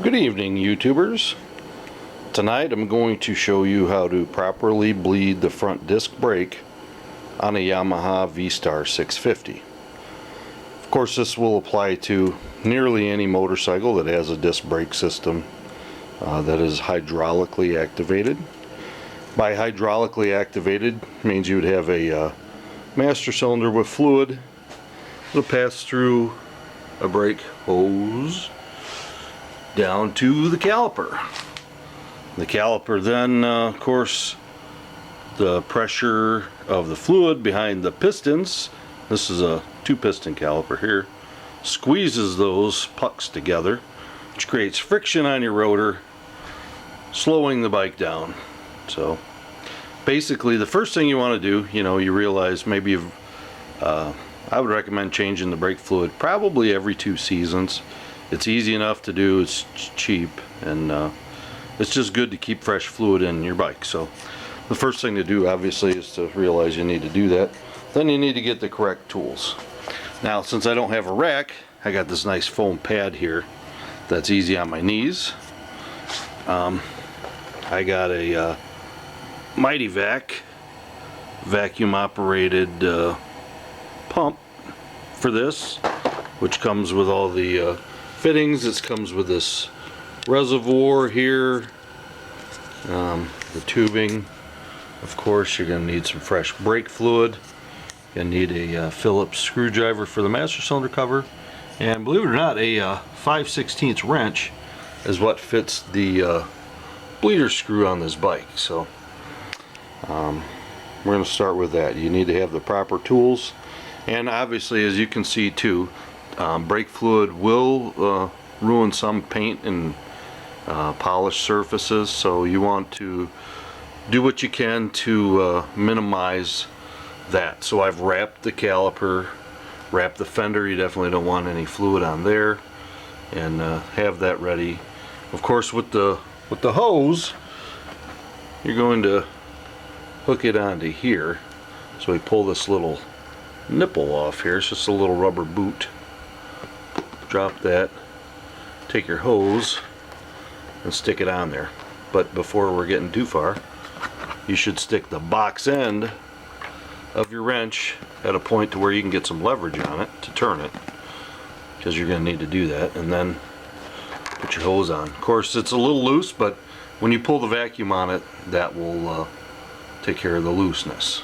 Good evening, YouTubers. Tonight I'm going to show you how to properly bleed the front disc brake on a Yamaha VSTAR 650. Of course, this will apply to nearly any motorcycle that has a disc brake system that is hydraulically activated. By hydraulically activated means you would have a master cylinder with fluid that'll pass through a brake hose down to the caliper. The caliper then, of course, the pressure of the fluid behind the pistons, this is a 2-piston caliper here, squeezes those pucks together, which creates friction on your rotor, slowing the bike down. So basically the first thing you want to do, you realize maybe you've, I would recommend changing the brake fluid probably every 2 seasons. It's easy enough to do, it's cheap, and it's just good to keep fresh fluid in your bike. So the first thing to do obviously is to realize you need to do that. Then you need to get the correct tools. Now, since I don't have a rack, I got this nice foam pad here that's easy on my knees. I got a Mighty Vac vacuum operated pump for this, which comes with all the fittings. It comes with this reservoir here, the tubing. Of course, you're going to need some fresh brake fluid. You're going to need a Phillips screwdriver for the master cylinder cover, and believe it or not, a 5/16 wrench is what fits the bleeder screw on this bike. So we're going to start with that. You need to have the proper tools, and obviously, as you can see too, brake fluid will ruin some paint and polished surfaces, so you want to do what you can to minimize that. So I've wrapped the caliper, wrapped the fender. You definitely don't want any fluid on there, and have that ready. Of course, with the hose, you're going to hook it onto here. So we pull this little nipple off here. It's just a little rubber boot. Drop that, take your hose and stick it on there. But before we're getting too far, you should stick the box end of your wrench at a point to where you can get some leverage on it to turn it, because you're going to need to do that, and then put your hose on. Of course, it's a little loose, but when you pull the vacuum on it, that will take care of the looseness.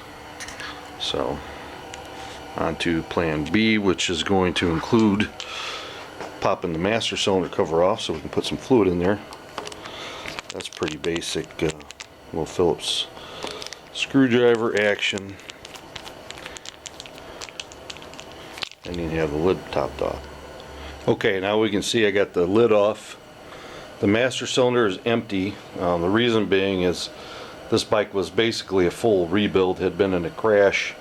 So on to plan B, which is going to include popping the master cylinder cover off so we can put some fluid in there. That's pretty basic, little Phillips screwdriver action. And you have the lid topped off. Okay, now we can see I got the lid off. The master cylinder is empty. The reason being is this bike was basically a full rebuild, had been in a crash.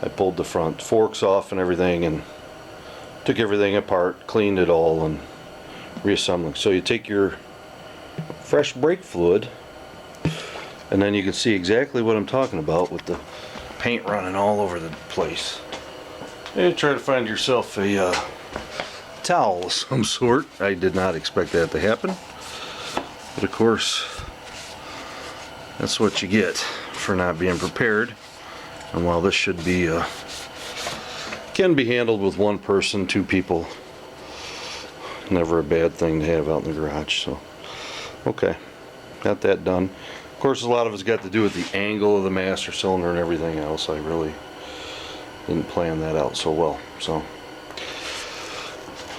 I pulled the front forks off and everything, and took everything apart, cleaned it all, and reassembling. So you take your fresh brake fluid, and then you can see exactly what I'm talking about with the paint running all over the place. And try to find yourself a towel of some sort. I did not expect that to happen, but of course that's what you get for not being prepared. And while this should be can be handled with 1 person, 2 people, never a bad thing to have out in the garage. So okay, got that done. Of course, a lot of it's got to do with the angle of the master cylinder and everything else. I really didn't plan that out so well. So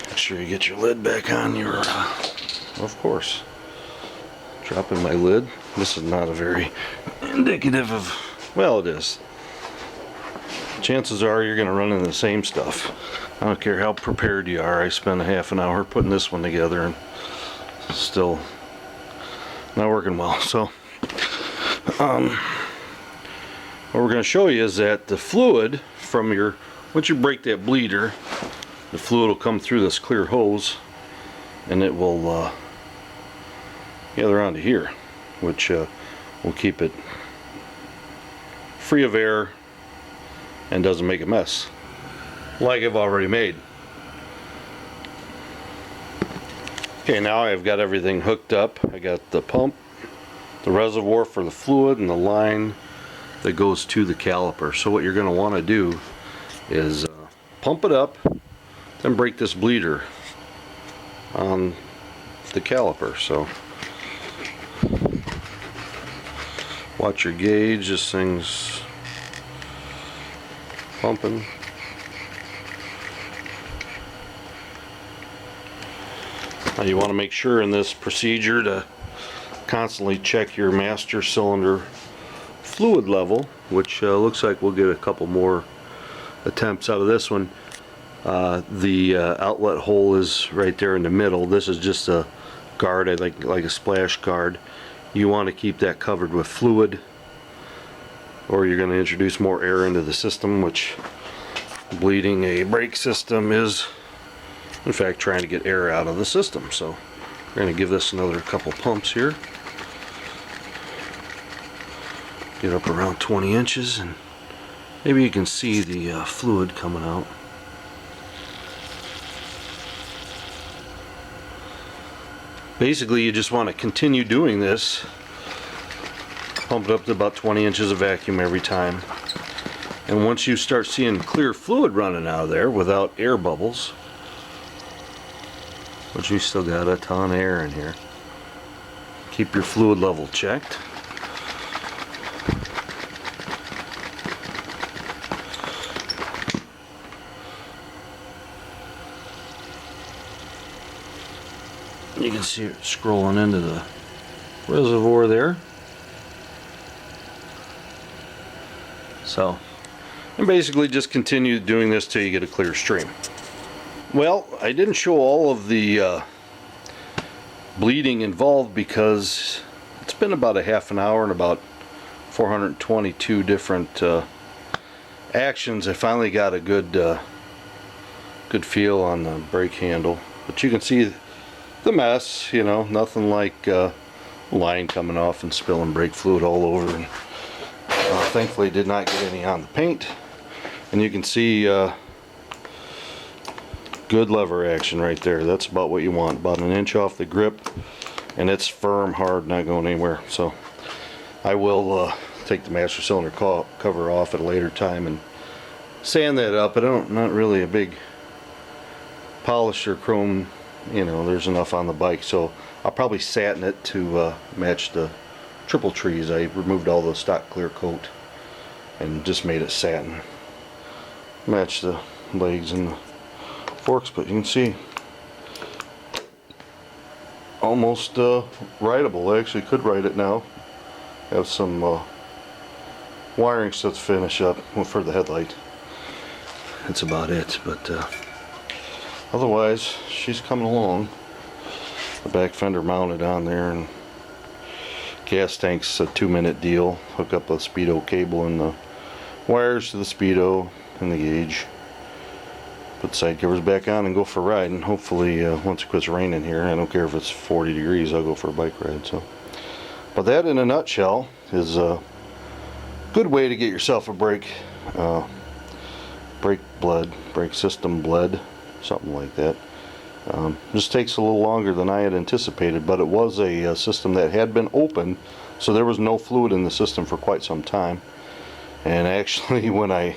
make sure you get your lid back on your of course, dropping my lid. This is not a very indicative of, well, it is. Chances are you're going to run into the same stuff. I don't care how prepared you are. I spent a half an hour putting this one together and still not working well. So what we're going to show you is that the fluid from your, once you break that bleeder, the fluid will come through this clear hose, and it will gather onto here, which will keep it free of air and doesn't make a mess like I've already made. Okay, now I've got everything hooked up. I got the pump, the reservoir for the fluid, and the line that goes to the caliper. So what you're going to want to do is pump it up, then break this bleeder on the caliper. So watch your gauge, this thing's pumping. Now you want to make sure in this procedure to constantly check your master cylinder fluid level, which looks like we'll get a couple more attempts out of this one. The outlet hole is right there in the middle. This is just a guard, I think, like a splash guard. You want to keep that covered with fluid, or you're going to introduce more air into the system, which bleeding a brake system is in fact trying to get air out of the system. So we're going to give this another couple pumps here. Get up around 20 inches and maybe you can see the fluid coming out. Basically, you just want to continue doing this. Pump it up to about 20 inches of vacuum every time. And once you start seeing clear fluid running out of there without air bubbles, but you still got a ton of air in here, keep your fluid level checked. You can see it scrolling into the reservoir there. So, and basically just continue doing this till you get a clear stream. Well, I didn't show all of the bleeding involved because it's been about a half an hour and about 422 different actions. I finally got a good feel on the brake handle, but you can see the mess, you know, nothing like line coming off and spilling brake fluid all over. And thankfully did not get any on the paint. And you can see good lever action right there. That's about what you want, about an inch off the grip, and it's firm, hard, not going anywhere. So I will take the master cylinder cover off at a later time and sand that up. I'm not really a big polisher chrome, you know, there's enough on the bike, so I'll probably satin it to match the triple trees. I removed all the stock clear coat and just made it satin, match the legs and the forks. But you can see almost writable. I actually could write it now. Have some wiring stuff to finish up for the headlight. That's about it, but otherwise she's coming along. The back fender mounted on there, and gas tank's a 2-minute deal. Hook up a speedo cable and the wires to the speedo and the gauge. Put the side covers back on and go for a ride, and hopefully once it quits raining here, I don't care if it's 40 degrees, I'll go for a bike ride. So, but that in a nutshell is a good way to get yourself a brake system bled, something like that. Just takes a little longer than I had anticipated, but it was a system that had been open, so there was no fluid in the system for quite some time. And actually, when I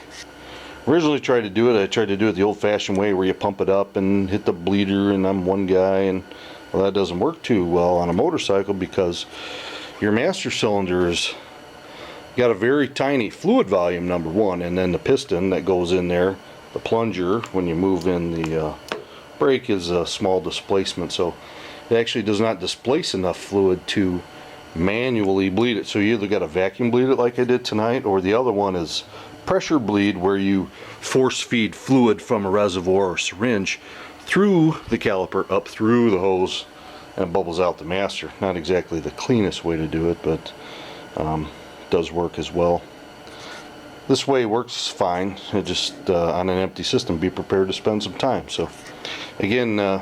originally tried to do it, I tried to do it the old-fashioned way where you pump it up and hit the bleeder, and I'm one guy, and well, that doesn't work too well on a motorcycle because your master cylinder's got a very tiny fluid volume, number one, and then the piston that goes in there, the plunger, when you move in the brake, is a small displacement, so it actually does not displace enough fluid to manually bleed it. So you either got to vacuum bleed it like I did tonight, or the other one is pressure bleed, where you force feed fluid from a reservoir or syringe through the caliper up through the hose, and it bubbles out the master. Not exactly the cleanest way to do it, but does work as well. This way works fine. It just on an empty system, be prepared to spend some time. So again,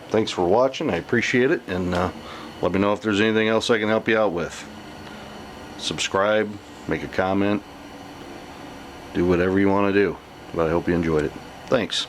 thanks for watching. I appreciate it, and let me know if there's anything else I can help you out with. Subscribe, make a comment, do whatever you want to do. But I hope you enjoyed it. Thanks.